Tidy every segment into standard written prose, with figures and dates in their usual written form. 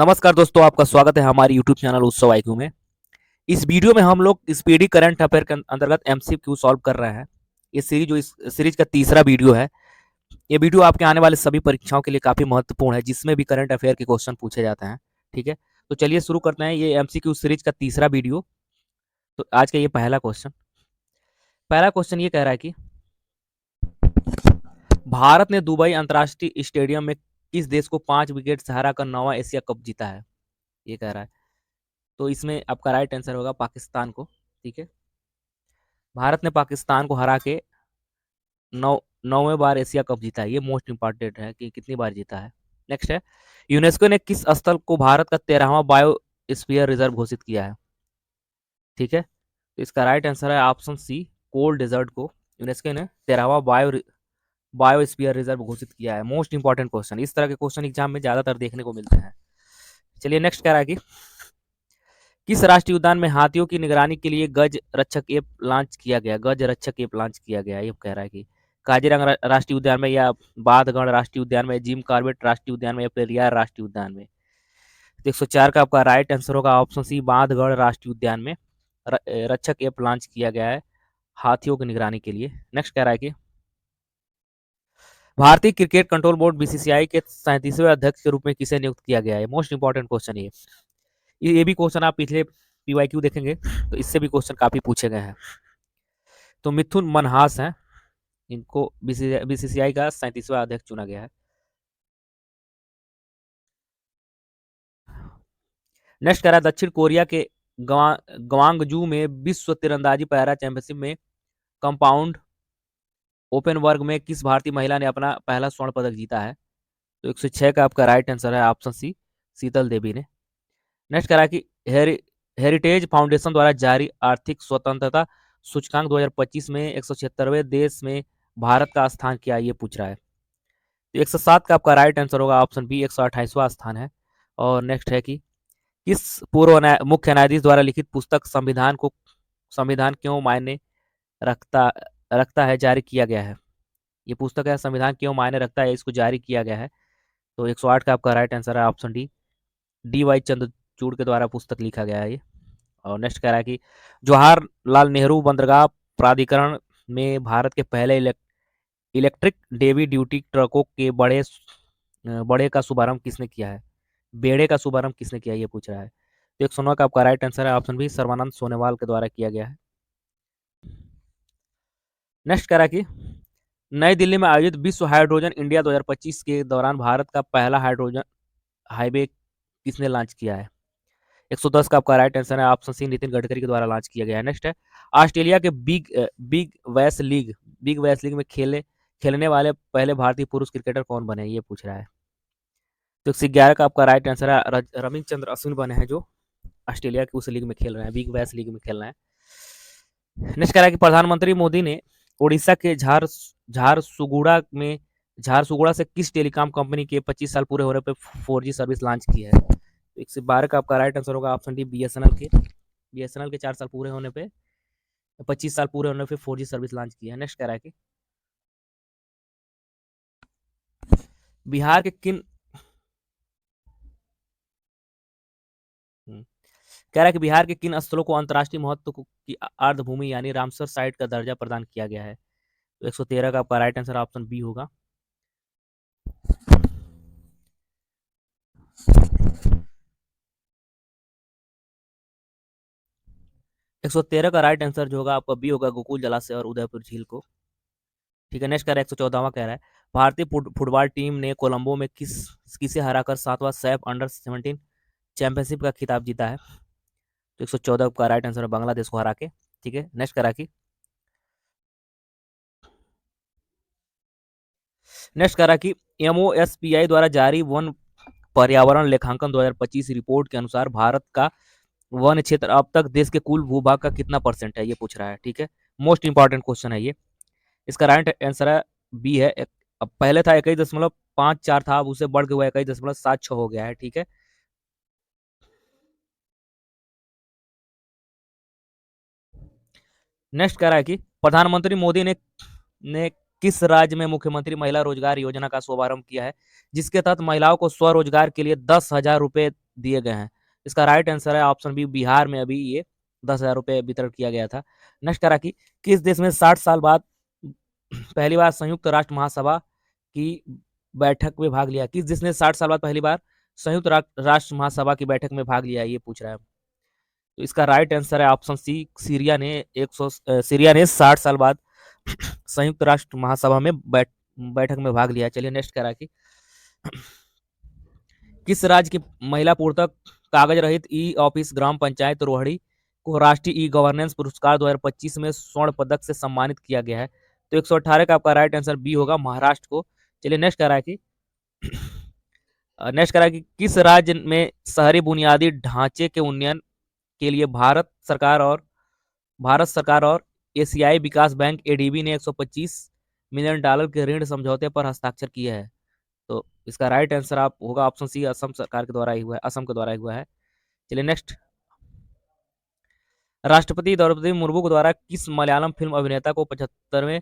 नमस्कार दोस्तों, आपका स्वागत है हमारे यूट्यूब चैनल उत्सव आईक्यू में। इस वीडियो में हम लोग स्पीडी करंट अफेयर के अंतर्गत एमसीक्यू सॉल्व कर रहे हैं। ये सीरीज इस सीरीज का तीसरा वीडियो है। ये वीडियो आपके आने वाले सभी परीक्षाओं के लिए काफी महत्वपूर्ण है, जिसमें भी करंट अफेयर के क्वेश्चन पूछे जाते हैं। ठीक है, तो चलिए शुरू करते हैं। ये एमसीक्यू सीरीज का तीसरा वीडियो। तो आज का ये पहला क्वेश्चन ये कह रहा है कि भारत ने दुबई अंतर्राष्ट्रीय स्टेडियम में किस देश को 5 विकेट से हराकर 9वां एशिया कप जीता है, ये कह रहा है। तो इसमें आपका राइट आंसर होगा पाकिस्तान को। ठीक है, भारत ने पाकिस्तान को हरा के 9वें बार एशिया कप जीता है। ये मोस्ट इंपॉर्टेंट है कि कितनी बार जीता है। नेक्स्ट है, यूनेस्को ने किस स्थल को भारत का 13वां बायोस्फीयर रिजर्व घोषित किया है। ठीक है, तो इसका राइट आंसर है ऑप्शन सी, कोल्ड डेजर्ट को यूनेस्को ने 13वां बायोस्फीयर रिजर्व घोषित किया है। मोस्ट इंपॉर्टेंट क्वेश्चन, इस तरह के क्वेश्चन एग्जाम में ज्यादातर देखने को मिलते हैं। चलिए नेक्स्ट कह रहा है कि किस राष्ट्रीय उद्यान में हाथियों की निगरानी के लिए गज रक्षक ऐप लॉन्च किया गया, ये कह रहा है कि काजीरंगा राष्ट्रीय उद्यान में, या बाधगढ़ राष्ट्रीय उद्यान में, जिम कॉर्बेट राष्ट्रीय उद्यान में, या पेरियार राष्ट्रीय उद्यान में। तो 104 का आपका राइट आंसर होगा ऑप्शन सी, बाधगढ़ राष्ट्रीय उद्यान में रक्षक ऐप लॉन्च किया गया है हाथियों की निगरानी के लिए। नेक्स्ट कह रहा है कि भारतीय क्रिकेट कंट्रोल बोर्ड बीसीसीआई के 37वें अध्यक्ष के रूप में किसे नियुक्त किया गया है। मोस्ट इंपॉर्टेंट क्वेश्चन ये भी क्वेश्चन आप पिछले पीवाईक्यू देखेंगे तो इससे भी क्वेश्चन काफी पूछे गए हैं। तो मिथुन मनहास हैं, इनको बीसीसीआई का 37वां अध्यक्ष चुना गया है। नेक्स्ट कह रहा है, दक्षिण कोरिया के ग्वांगजू में विश्व तीरंदाजी पैरा चैंपियनशिप में कंपाउंड ओपन वर्ग में किस भारतीय महिला ने अपना पहला स्वर्ण पदक जीता है। तो 106 का आपका राइट आंसर है ऑप्शन सी, शीतल देवी ने। नेक्स्ट कह रहा है कि हेरिटेज फाउंडेशन द्वारा जारी आर्थिक स्वतंत्रता सूचकांक 2025 में 176वें देश में भारत का स्थान क्या, ये पूछ रहा है। तो 107 का आपका राइट आंसर होगा ऑप्शन बी, 128वां स्थान है। और नेक्स्ट है कि किस मुख्य न्यायाधीश द्वारा लिखित पुस्तक संविधान क्यों मायने रखता रखता है जारी किया गया है। ये पुस्तक है संविधान क्यों मायने रखता है, इसको जारी किया गया है। तो 108 का आपका राइट आंसर है ऑप्शन डी वाई चंद्रचूड़ के द्वारा पुस्तक लिखा गया है ये। और नेक्स्ट कह रहा है कि जवाहरलाल नेहरू बंदरगाह प्राधिकरण में भारत के पहले इलेक्ट्रिक डेवी ड्यूटी ट्रकों के बड़े का शुभारंभ किसने किया है, बेड़े का शुभारंभ किसने किया, ये पूछ रहा है। तो 109 का आपका राइट आंसर है ऑप्शन बी, सर्बानंद सोनोवाल के द्वारा किया गया है। नेक्स्ट कह रहा है कि नई दिल्ली में आयोजित विश्व हाइड्रोजन इंडिया 2025 के दौरान भारत का पहला हाइड्रोजन हाईवे किसने लॉन्च किया है। 110 का आपका राइट आंसर है ऑप्शन सी, नितिन गडकरी के द्वारा लॉन्च किया गया है। नेक्स्ट है, ऑस्ट्रेलिया के बिग वैस लीग में खेलने वाले पहले भारतीय पुरुष क्रिकेटर कौन बने, ये पूछ रहा है। तो 111 का आपका राइट आंसर है रविचंद्र अश्विन बने हैं, जो ऑस्ट्रेलिया की उस लीग में खेल रहे हैं, बिग वैस लीग में खेल रहे हैं। नेक्स्ट कह रहा है कि प्रधानमंत्री मोदी ने उड़ीसा के झारसुगुड़ा से किस टेलीकॉम कंपनी के 25 साल पूरे होने पर 4G सर्विस लॉन्च की है। 112 का आपका राइट आंसर होगा ऑप्शन डी, बीएसएनएल के 4 साल पूरे होने पे 25 साल पूरे होने पे 4G सर्विस लॉन्च की है। नेक्स्ट कह रहा है कि बिहार के किन कह रहा है कि बिहार के किन स्थलों को अंतर्राष्ट्रीय महत्व की अर्ध भूमि यानी रामसर साइट का दर्जा प्रदान किया गया है। तो 113 का आपका राइट आंसर ऑप्शन बी होगा। एक 113 का राइट आंसर जो होगा आपका बी होगा, गोकुल जलाशय और उदयपुर झील को। ठीक है, नेक्स्ट कह रहा है 114वां कह रहा है, भारतीय फुटबॉल टीम ने कोलंबो में किसे हराकर 7वां सैफ अंडर 17 चैंपियनशिप का खिताब जीता है। तो 114 का राइट आंसर है बांग्लादेश को हरा के। ठीक है, नेक्स्ट कह रहा है कि एमओएसपीआई द्वारा जारी वन पर्यावरण लेखांकन 2025 रिपोर्ट के अनुसार भारत का वन क्षेत्र अब तक देश के कुल भूभाग का कितना % है, ये पूछ रहा है। ठीक है, मोस्ट इंपॉर्टेंट क्वेश्चन है ये। इसका राइट आंसर है बी है। अब पहले था 21.54 था, अब उसे बढ़ के हुआ 21.76 हो गया है। ठीक है, नेक्स्ट कह रहा है कि प्रधानमंत्री मोदी ने किस राज्य में मुख्यमंत्री महिला रोजगार योजना का शुभारंभ किया है, जिसके तहत महिलाओं को स्वरोजगार के लिए 10,000 रुपए दिए गए हैं। इसका राइट आंसर है ऑप्शन बी, बिहार में अभी ये 10,000 रुपये वितरण किया गया था। नेक्स्ट करा कि किस देश में 60 साल बाद पहली बार संयुक्त राष्ट्र महासभा की बैठक में भाग लिया? किस देश ने 60 साल बाद पहली बार संयुक्त राष्ट्र महासभा की बैठक में भाग लिया, ये पूछ रहा है। तो इसका राइट आंसर है ऑप्शन सी, सीरिया ने 60 साल बाद संयुक्त राष्ट्र महासभा में बैठक में भाग लिया। चलिए नेक्स्ट करा कि किस राज्य की महिला पूर्णतः कागज रहित ई ऑफिस ग्राम पंचायत रोहड़ी को राष्ट्रीय ई गवर्नेंस पुरस्कार 2025 में स्वर्ण पदक से सम्मानित किया गया है? तो 118 का आपका राइट आंसर बी होगा, महाराष्ट्र को। चलिए नेक्स्ट कह रहा है कि किस राज्य में शहरी बुनियादी ढांचे के उन्नयन के लिए भारत सरकार और एशियाई विकास बैंक एडीबी ने 125 मिलियन डॉलर के ऋण समझौते पर हस्ताक्षर किए हैं? तो इसका राइट आंसर आप होगा ऑप्शन सी, असम सरकार के द्वारा ही हुआ है, असम के द्वारा ही हुआ है। चलिए नेक्स्ट, राष्ट्रपति द्रौपदी मुर्मू के द्वारा किस मलयालम फिल्म अभिनेता को 75वें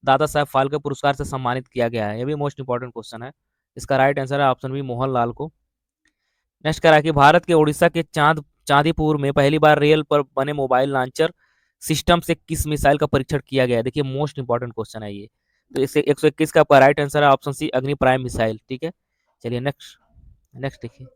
दादा साहब फाल्के पुरस्कार से सम्मानित किया गया है? ये भी मोस्ट इंपॉर्टेंट क्वेश्चन है। इसका राइट आंसर है ऑप्शन बी, मोहनलाल को। नेक्स्ट करा कि भारत के उड़ीसा के चांदीपुर में पहली बार रेल पर बने मोबाइल लॉन्चर सिस्टम से किस मिसाइल का परीक्षण किया गया है? देखिए मोस्ट इंपॉर्टेंट क्वेश्चन है ये। तो इसे 121 का आपका राइट आंसर है ऑप्शन सी, अग्नि प्राइम मिसाइल। ठीक है, चलिए नेक्स्ट नेक्स्ट देखिए।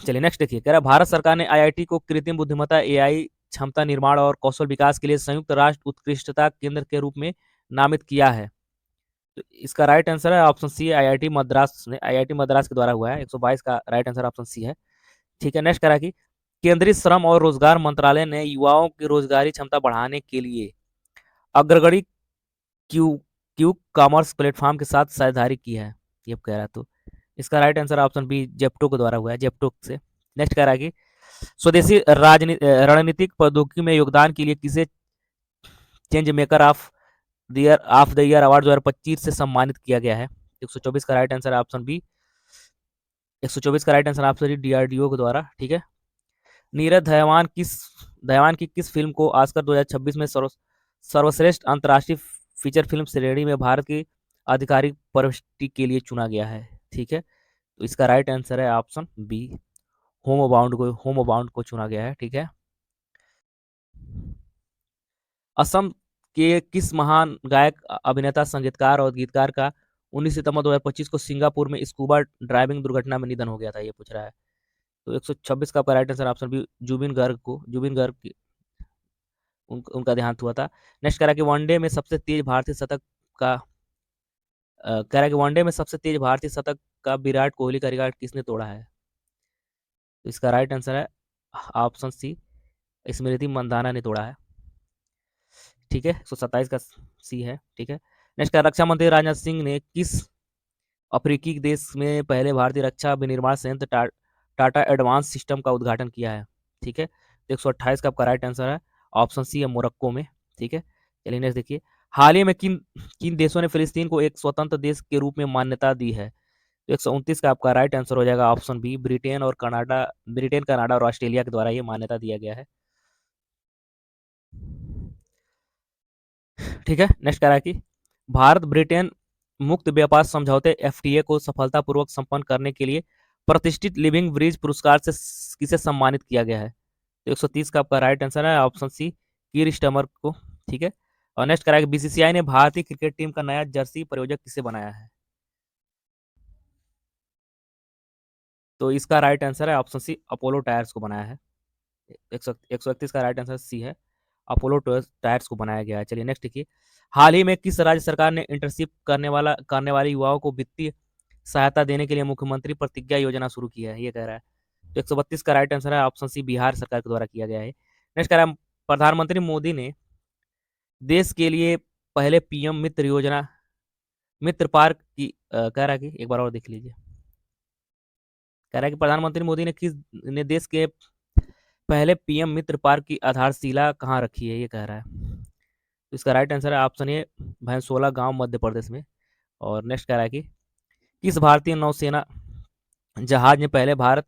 चलिए नेक्स्ट देखिए, कह रहा है भारत सरकार ने आईआईटी को कृत्रिम बुद्धिमत्ता, एआई क्षमता निर्माण और कौशल विकास के लिए संयुक्त राष्ट्र उत्कृष्टता केंद्र के रूप में नामित किया है। तो इसका राइट आंसर है ऑप्शन सी, आईआईटी मद्रास के द्वारा हुआ है। 122 का राइट आंसर ऑप्शन सी है। ठीक है, नेक्स्ट करा कि केंद्रीय श्रम और रोजगार मंत्रालय ने युवाओं की रोजगारी क्षमता बढ़ाने के लिए अग्रगणी क्यू क्यू कॉमर्स प्लेटफॉर्म के साथ साझेदारी की है, ये कह रहा है। तो इसका right answer option B, Zepto के द्वारा हुआ है, जेप्टो से। नेक्स्ट कह रहा है कि स्वदेशी रणनीतिक प्रौद्योगिकी में योगदान के लिए किसे change maker of the year award 2025 से सम्मानित किया गया है? 124 का राइट आंसर ऑप्शन बी, 124 का राइट आंसर ऑप्शन डीआरडीओ के द्वारा। ठीक है, नीरज दयावान की किस फिल्म को ऑस्कर 2026 में सर्वश्रेष्ठ अंतर्राष्ट्रीय फीचर फिल्म श्रेणी में भारत की आधिकारिक प्रविष्टि के लिए चुना गया है? ठीक है, तो इसका राइट आंसर है ऑप्शन बी, होम अबाउंड को चुना गया है। ठीक है, असम के किस महान गायक, अभिनेता, संगीतकार और गीतकार का 19 सितंबर 2025 को सिंगापुर में स्कूबा ड्राइविंग दुर्घटना में निधन हो गया था, ये पूछ रहा है। तो 126 का right answer option B, Zubeen Garg उनका देहांत हुआ था। नेक्स्ट कह रहा है कि वनडे में सबसे तेज भारतीय शतक का कह रहा है कि वनडे में सबसे तेज भारतीय शतक का विराट कोहली का रिकॉर्ड किसने तोड़ा है? तो इसका राइट आंसर है ऑप्शन सी, स्मृति मंदाना ने तोड़ा है। ठीक है, 127 का सी है। ठीक है, नेक्स्ट का रक्षा मंत्री राजनाथ सिंह ने किस अफ्रीकी देश में पहले भारतीय रक्षा विनिर्माण संयंत्र टाटा एडवांस सिस्टम का उद्घाटन किया है? ठीक है, तो 128 का आपका राइट आंसर है ऑप्शन सी है, मोरक्को में। ठीक है, चलिए नेक्स्ट देखिए, हाल ही में किन किन देशों ने फिलिस्तीन को एक स्वतंत्र देश के रूप में मान्यता दी है? तो 129 का आपका राइट आंसर हो जाएगा ऑप्शन बी, ब्रिटेन, कनाडा और ऑस्ट्रेलिया के द्वारा ये मान्यता दिया गया है। ठीक है, नेक्स्ट कह रहा है कि भारत ब्रिटेन मुक्त व्यापार समझौते एफटीए को सफलतापूर्वक संपन्न करने के लिए प्रतिष्ठित लिविंग ब्रिज पुरस्कार से किसे सम्मानित किया गया है? तो 130 का आपका राइट आंसर है ऑप्शन सी, कीर स्टमर को। ठीक है, और नेक्स्ट कह रहा है कि बीसीसीआई ने भारतीय क्रिकेट टीम का नया जर्सी प्रायोजक किसे बनाया है? तो इसका राइट आंसर है ऑप्शन सी, अपोलो टायर्स को बनाया है। 131 का राइट आंसर सी है, अपोलो टायर्स को बनाया गया है। चलिए नेक्स्ट देखिए, हाल ही में किस राज्य सरकार ने इंटर्नशिप करने वाले युवाओं को वित्तीय सहायता देने के लिए मुख्यमंत्री प्रतिज्ञा योजना शुरू की है, ये कह रहा है। तो 132 का राइट आंसर है ऑप्शन सी, बिहार सरकार के द्वारा किया गया है। नेक्स्ट कह रहा है, प्रधानमंत्री मोदी ने देश के लिए पहले पीएम मित्र पार्क की कह रहा है कि एक बार और देख लीजिए, कह रहा है कि प्रधानमंत्री मोदी ने देश के पहले पीएम मित्र पार्क की आधारशिला कहाँ रखी है, ये कह रहा है। तो इसका राइट आंसर है ऑप्शन ए, भैंसोला गांव मध्य प्रदेश में। और नेक्स्ट कह रहा है कि किस भारतीय नौसेना जहाज ने पहले भारत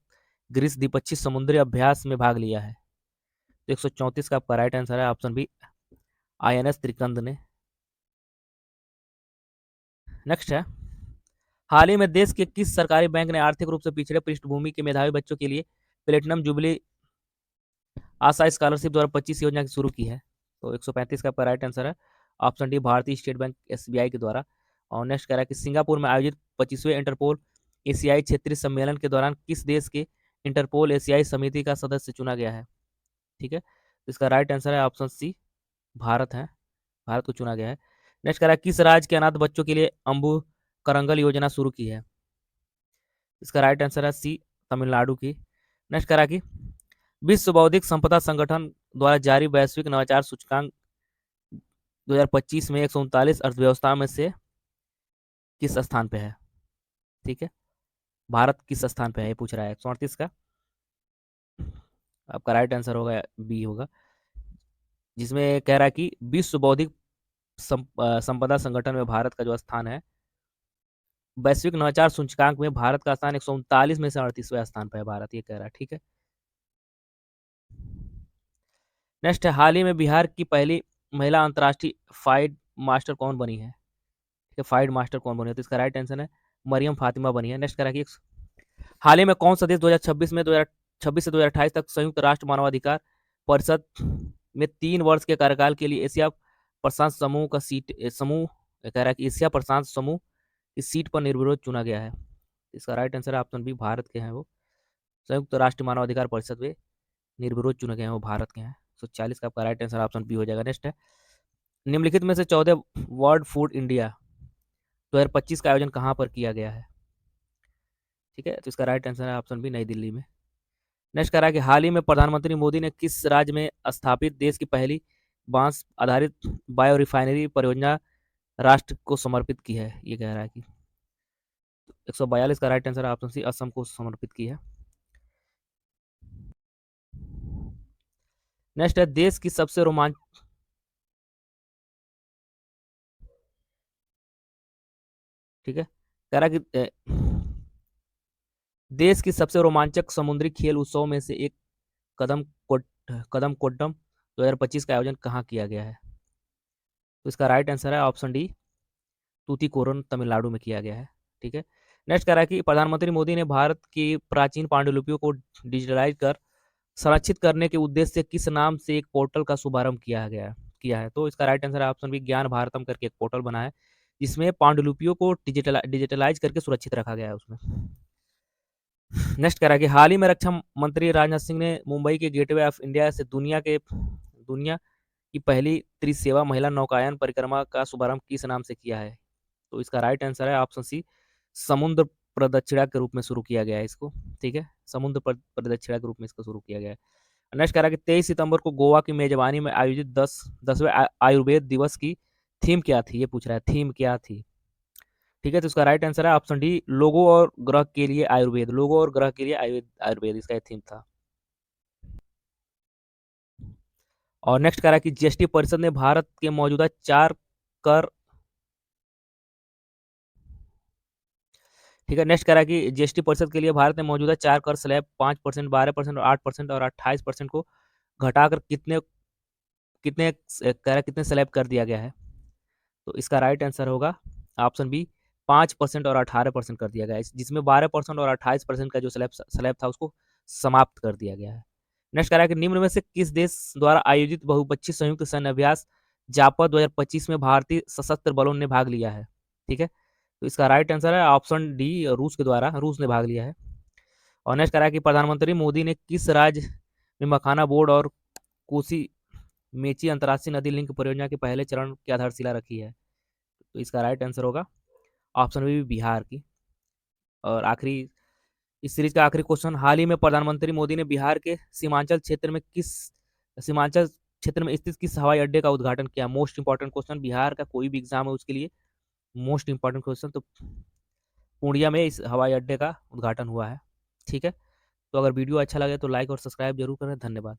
ग्रीस द्विपक्षीय समुद्री अभ्यास में भाग लिया है? तो 134 का आपका राइट आंसर है ऑप्शन बी, आईएनएस त्रिकंद ने। नेक्स्ट है, हाल ही में देश के किस सरकारी बैंक ने आर्थिक रूप से पिछड़े पृष्ठभूमि के मेधावी बच्चों के लिए प्लेटिनम जुबली आशा स्कॉलरशिप 2025 योजना शुरू की है? तो 135 का आपका राइट आंसर है ऑप्शन डी, भारतीय स्टेट बैंक एसबीआई के द्वारा। और नेक्स्ट कह रहा है कि सिंगापुर में आयोजित 25वें इंटरपोल एशियाई क्षेत्रीय सम्मेलन के दौरान किस देश के इंटरपोल एशियाई समिति का सदस्य चुना गया है? ठीक है, तो इसका राइट आंसर है ऑप्शन सी, भारत है, भारत को चुना गया है। नेक्स्ट कह रहा है किस राज्य के अनाथ बच्चों के लिए अम्बु करंगल योजना शुरू की है? इसका राइट आंसर है सी, तमिलनाडु की। नेक्स्ट कह रहा है कि विश्व बौद्धिक संपदा संगठन द्वारा जारी वैश्विक नवाचार सूचकांक 2025 में 139 अर्थव्यवस्था में से किस स्थान पे है? ठीक है, भारत किस स्थान पे है ये पूछ रहा है 138 का। आपका राइट आंसर होगा बी होगा, जिसमें कह रहा है कि विश्व बौद्धिक संपदा संगठन में भारत का जो स्थान है, वैश्विक नवाचार सूचकांक में भारत का स्थान 139 में से 38वें स्थान पर है भारत, ये कह रहा है। ठीक है, नेक्स्ट है हाल ही में बिहार की पहली महिला अंतर्राष्ट्रीय फाइड मास्टर कौन बनी है? ठीक है, फाइड मास्टर कौन बनी है? तो इसका राइट आंसर है मरियम फातिमा बनी है। नेक्स्ट कह रहा है कि हाल ही में कौन सा देश 2026 से 2028 तक संयुक्त राष्ट्र मानवाधिकार परिषद में 3 वर्ष के कार्यकाल के लिए एशिया प्रशांत समूह का सीट समूह कह रहा है कि एशिया प्रशांत समूह इस सीट पर निर्विरोध चुना गया है? इसका राइट आंसर है ऑप्शन बी, भारत के हैं वो। संयुक्त राष्ट्र मानवाधिकार परिषद में निर्विरोध चुने गए हैं वो भारत के हैं। 140 का आपका राइट आंसर ऑप्शन बी हो जाएगा। नेक्स्ट है निम्नलिखित में से 14 वर्ल्ड फूड इंडिया 2025 का आयोजन कहाँ पर किया गया है? ठीक है, तो इसका राइट आंसर है ऑप्शन बी, नई दिल्ली में। नेक्स्ट कह रहा है कि हाल ही में प्रधानमंत्री मोदी ने किस राज्य में स्थापित देश की पहली बांस आधारित बायो रिफाइनरी परियोजना राष्ट्र को समर्पित की है? ये कह रहा है कि 142 का right answer option C, Assam को समर्पित की है। नेक्स्ट है देश की सबसे रोमांच ठीक है, कह रहा है कि देश की सबसे रोमांचक समुद्री खेल उत्सव में से एक कदम कोट कदम कोड्डम 2025 का आयोजन कहाँ किया गया है? तो इसका राइट आंसर है ऑप्शन डी, तूतीकोरन तमिलनाडु में किया गया है। ठीक है, नेक्स्ट कह रहा है कि प्रधानमंत्री मोदी ने भारत की प्राचीन पांडुलिपियों को डिजिटलाइज कर संरक्षित करने के उद्देश्य से किस नाम से एक पोर्टल का शुभारंभ किया है? तो इसका राइट आंसर है ऑप्शन बी, ज्ञान भारतम करके एक पोर्टल बना है जिसमें पांडुलिपियों को डिजिटलाइज करके सुरक्षित रखा गया है उसमें। नेक्स्ट कह रहा है कि हाल ही में रक्षा मंत्री राजनाथ सिंह ने मुंबई के गेटवे ऑफ इंडिया से दुनिया की पहली त्रिसेवा महिला नौकायन परिक्रमा का शुभारंभ किस नाम से किया है? तो इसका राइट आंसर है ऑप्शन सी, समुद्र प्रदक्षिणा के रूप में शुरू किया गया है इसको। ठीक है, समुद्र प्रदक्षिणा के रूप में इसको शुरू किया गया है। नेक्स्ट कह रहा है कि 23 सितंबर को गोवा की मेजबानी में आयोजित 10वें आयुर्वेद दिवस की थीम क्या थी? ये पूछ रहा है, थीम क्या थी? ठीक है, तो इसका राइट आंसर है ऑप्शन डी, लोगों और ग्रह के लिए आयुर्वेद। लोगों और ग्रह के लिए आयुर्वेद इसका थीम था। और नेक्स्ट कह रहा है कि जीएसटी परिषद ने भारत के मौजूदा 4 कर ठीक है, नेक्स्ट कह रहा है कि जीएसटी परिषद के लिए भारत ने मौजूदा 4 कर स्लैब 5%, 12% और 8% और 28% को घटाकर कितने कितने कह रहा है कितने स्लैब कर दिया गया है? तो इसका राइट आंसर होगा ऑप्शन बी, 5% और 18% कर दिया गया है, जिसमें 12% और 28% का जो स्लैब था उसको समाप्त कर दिया गया है। नेक्स्ट कह रहा है कि निम्न में से किस देश द्वारा आयोजित बहुपक्षीय संयुक्त सैन्य अभ्यास जापा 2025 में भारतीय सशस्त्र बलों ने भाग लिया है? ठीक है, तो इसका राइट आंसर है ऑप्शन डी, रूस ने भाग लिया है। और नेक्स्ट कह रहा है कि प्रधानमंत्री मोदी ने किस राज्य में मखाना बोर्ड और कोसी मेची अंतर्राष्ट्रीय नदी लिंक परियोजना के पहले चरण की आधारशिला रखी है? तो इसका राइट आंसर होगा ऑप्शन बी, बिहार की। और आखिरी इस सीरीज का आखिरी क्वेश्चन, हाल ही में प्रधानमंत्री मोदी ने बिहार के सीमांचल क्षेत्र में स्थित किस हवाई अड्डे का उद्घाटन किया? मोस्ट इंपॉर्टेंट क्वेश्चन, बिहार का कोई भी एग्जाम है उसके लिए मोस्ट इंपॉर्टेंट क्वेश्चन। तो पूर्णिया में इस हवाई अड्डे का उद्घाटन हुआ है। ठीक है, तो अगर वीडियो अच्छा लगे तो लाइक और सब्सक्राइब जरूर करें। धन्यवाद।